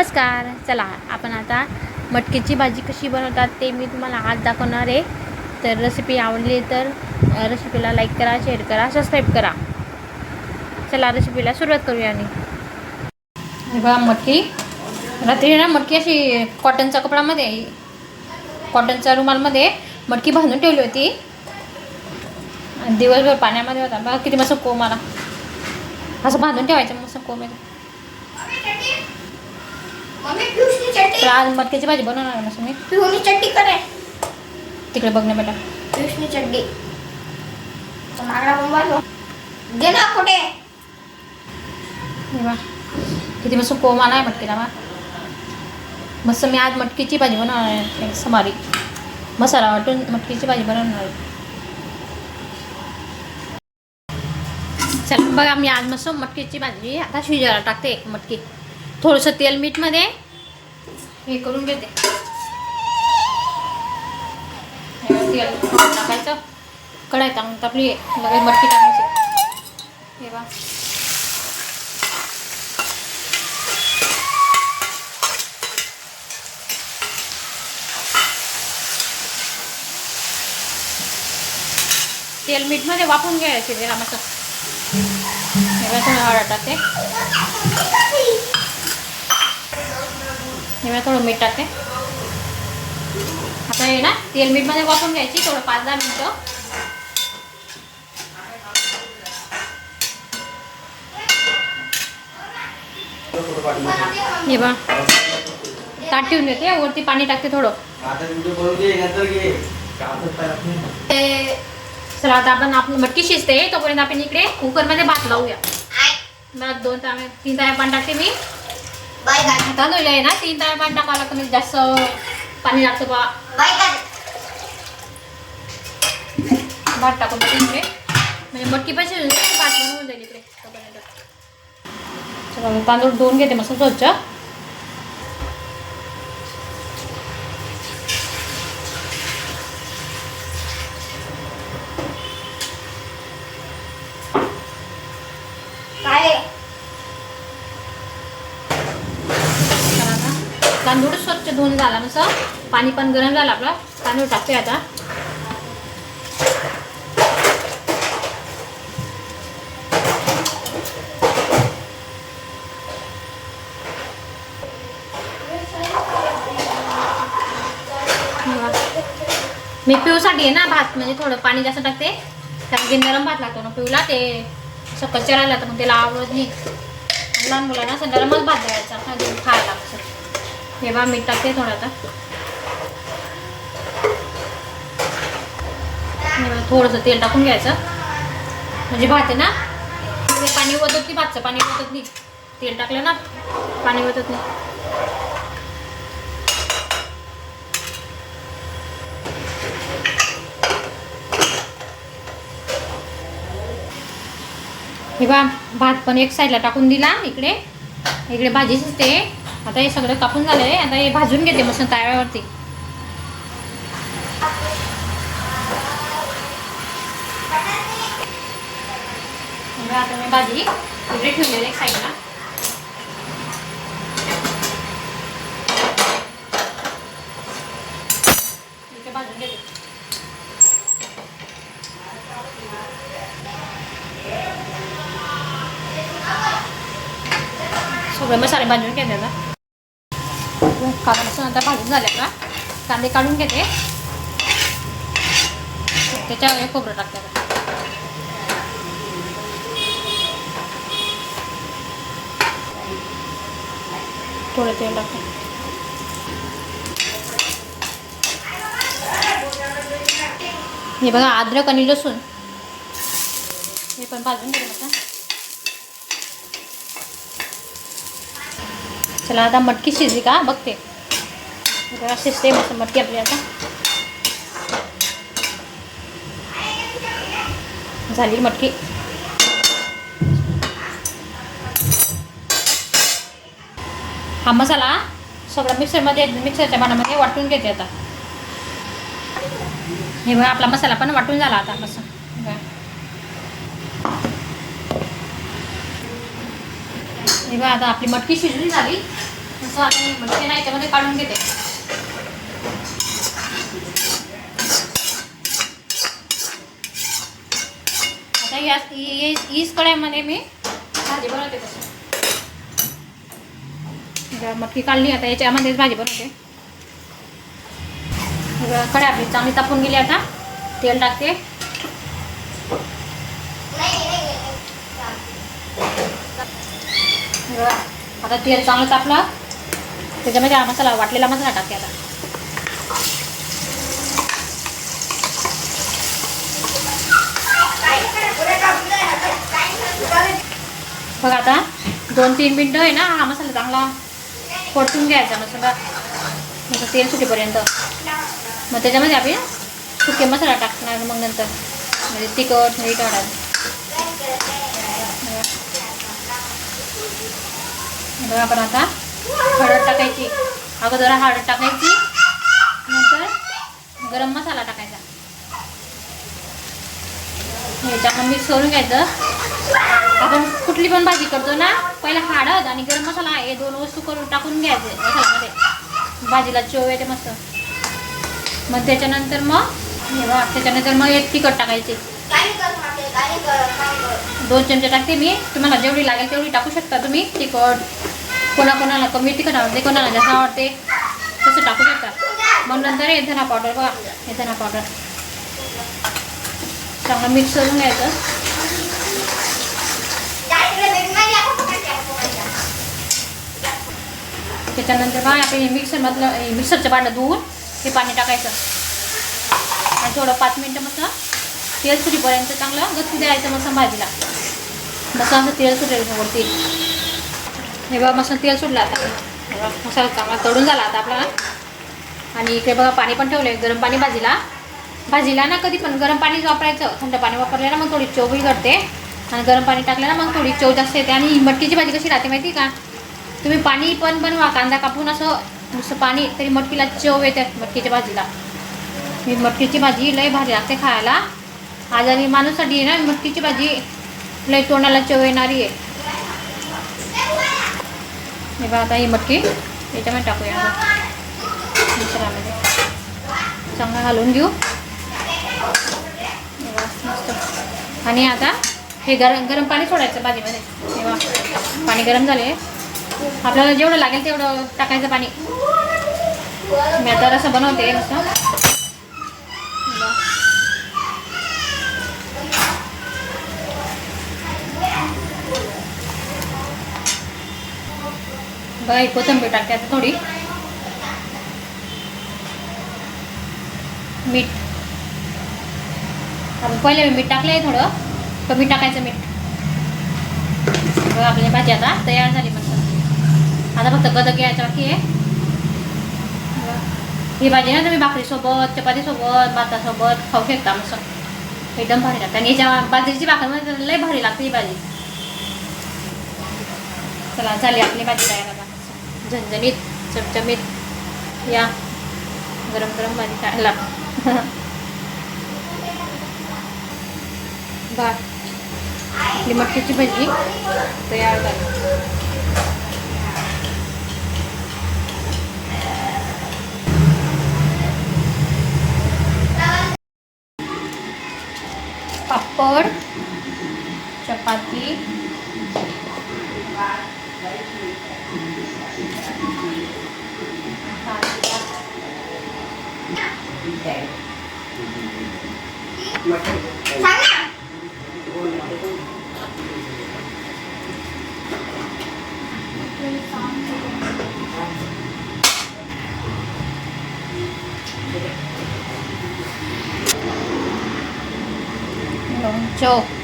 नमस्कार. चला आपण आता मटकीची भाजी कशी बनवतात ते मी तुम्हाला आज दाखवणार आहे. तर रेसिपी आवडली तर रेसिपीला लाईक करा, शेअर करा, सबस्क्राईब करा. चला रेसिपीला सुरुवात करूया. आणि बघा मटकी रात्री ना मटकी अशी कॉटनच्या कपड्यामध्ये, कॉटनच्या रुमालमध्ये मटकी बांधून ठेवली होती आणि दिवसभर पाण्यामध्ये होता. बघा किती मस्त कोंब आला. असं बांधून ठेवायचं मस्त कोंब येतं. तर आज मटकीची भाजी बनवणार आहे ना मी. पिवळी चटणी करे तिकडे बघ ना बेटा. पिवळी चटणी मागडा बनवालो दे ना कुठे. हे बा किती मस्त कोंब आला आहे मटकीला. बा मस्त मी आज मटकीची भाजी बनवणार आहे. समारी मसाला वाटून मटकीची भाजी बनवणार आहे. चला बघा मी आज मस्त मटकीची भाजी आता शिजायला टाकते. एक मटकी थोडंसं तेल मीठमध्ये हे करून घेते. तेल टाकायचं, कढाई तापली लगेच मटकी टाकायची. हे बा तेल मीठमध्ये वापरून घ्यायचे जरा मस्त. हे बा थोडं हळद टाकते, हे थोडं मीठ टाकते. आता हे ना तेल मीठमध्ये वापरून घ्यायची थोडं 5-10 मिनटं. हे बा ताट ठेवून देते, वरती पाणी टाकते थोडं. चला आता आपण मटकी शिजते तोपर्यंत आपण इकडे कुकरमध्ये भात लावूया. मला 2-3 तांब्या पाणी टाकते मी. तांदूळ आहे ना 3 तांब्या पाणी टाकावं लागतं, म्हणजे जास्त पाणी लागतं बा. भात टाकून देते इकडे, म्हणजे मटकी पण शिजून जाईल, भात बनवून जाईल इकडे तोपर्यंत. चला तांदूळ धुवून घेते मस्त स्वच्छ. तांदूळ स्वच्छ धुवून झाला मस्त, पाणी पण गरम झालं आपलं. तांदूळ टाकते आता. मी पिऊसाठी आहे ना भात, म्हणजे थोडं पाणी जास्त टाकते कारण की नरम भात लागतो ना पिऊला. ते असं कच्चा राहिला तर मग त्याला आवडत नाही. लहान मुलांना असं नरमच भात द्यायचा खायला लागतं. हे बा मीठ टाकते थोडं आता. थोडंसं तेल टाकून घ्यायचं, म्हणजे भात आहे ना ते पाणी ओतत नाही, भातचं पाणी ओतत नाही. तेल टाकलं ना पाणी ओतत नाही. हे बा भात पण एक साईडला टाकून दिला. इकडे इकडे भाजी शिजते. आता हे सगळं कापून झालं आहे. आता हे भाजून घेते मस्त तव्यावरती. आता मी भाजी इकडे ठेवलेली एक साईडला. इकडे भाजून घेते. सगळे मसाले भाजून घेते आता. कांदा आता भाजून झाले का कांदे काढून घेते, त्याच्यावर खोबरं टाकते. थोडं तेल टाकते. हे बघा अद्रक आणि लसूण हे पण भाजून घेते आता. चला आता मटकी शिजली का बघते. शिजते मस्त मटकी आपली. आता झाली मटकी. हा मसाला सगळा मिक्सरच्या भांड्यामध्ये वाटून घेते आता. हे बघा आपला मसाला पण वाटून झाला आता मस्त. हे बघा आता आपली मटकी शिजली झाली. तसं आता मी मटकी ना याच्यामध्ये काढून घेते. आता हीच कढईमध्ये मी भाजी बनवते. तसं मटकी काढली, आता याच्यामध्येच भाजी बनवते. कढई आपली चांगली तापून गेली. आता तेल टाकते. आता तेल चांगलं तापलं, त्याच्यामध्ये हा मसाला, वाटलेला मसाला टाकते. आता बघा, आता 2-3 मिनटं आहे ना हा मसाला चांगला परतून घ्यायचा मसाला, मग तेल सुटेपर्यंत. मग त्याच्यामध्ये आपण सुके मसाला टाकणार मग नंतर, म्हणजे तिखट मीठ हळद. बघा, आपण आता हळद टाकायची. अगोदर हळद टाकायची, नंतर गरम मसाला टाकायचा. ह्याच्यानं मिक्स करून घ्यायचं. आपण कुठली पण भाजी करतो ना, पहिला हळद आणि गरम मसाला हे 2 वस्तू करून टाकून घ्यायचे मसाल्यामध्ये, भाजीला चव येते मस्त. मग त्याच्यानंतर मग एक तिखट टाकायची. 2 चमचे टाकते मी. तुम्हाला जेवढी लागेल तेवढी टाकू शकता तुम्ही तिखट. कोणाकोणाला कमी तिखट आवडते, कोणाला जास्त आवडते, तसं टाकू शकता. मग नंतर हे धना पावडर, बघा हे धना पावडर चांगलं मिक्स करून घ्यायचं. त्याच्यानंतर बघा आपण मिक्सरचं भांडं धुवून हे पाणी टाकायचं आणि थोडं 5 मिनटं मस्त तेल सुटीपर्यंत चांगलं गच्चू द्यायचं मस्त भाजीला. मस्त असं तेल सुटेल वरती. हे बघा मस्त तेल सुटलं. आता मसाला चांगला तळून झाला आता आपला. आणि इकडे बघा पाणी पण ठेवलं आहे, गरम पाणी भाजीला ना कधी पण गरम पाणीच वापरायचं. थंड पाणी वापरलं ना मग थोडी चव बिघडते, आणि गरम पाणी टाकलं ना मग थोडी चव जास्त येते. आणि मटकीची भाजी कशी राहते माहिती का, तुम्ही पाणी पण बनवा, कांदा कापून असं नुसतं पाणी, तरी मटकीला चव येते मटकीच्या भाजीला. ही मटकीची भाजी लय भारी लागते खायला. आजारी माणूसाठी ना मटकीची भाजी लय तोंडाला चव येणारी आहे. हे बघा, आता ही मटकी याच्यामध्ये टाकूया मिक्सरमध्ये, चांगलं घालून घेऊ. मस्त. आणि आता हे गरम पाणी सोडायचं भाजीमध्ये. तेव्हा पाणी गरम झाले, आपल्याला जेवढं लागेल तेवढं टाकायचं पाणी. मी आता रस्सा बनवते मस्त. बघा, कोथिंबीर टाकते आता थोडी. मीठ आपण पहिले मीठ टाकलं आहे, थोडं कमी टाकायचं मीठ. बघा, आपली भाजी आता तयार झाली मस्त. आता फक्त गदक यायचं बाकी आहे. ही भाजी ना तुम्ही भाकरीसोबत, चपातीसोबत, भातासोबत खाऊ शकता मस्त. एकदम भारी लागते. आणि याच्या बाजरीची भाकरीमध्ये लय भारी लागते ही भाजी. चला, झाली आपली भाजी तयार. आता झणझणीत चमचमीत या गरम गरम भाजी खायला. बघा, आपली मटकीची भाजी तयार झाली. पापड, चपाती, लोणचं.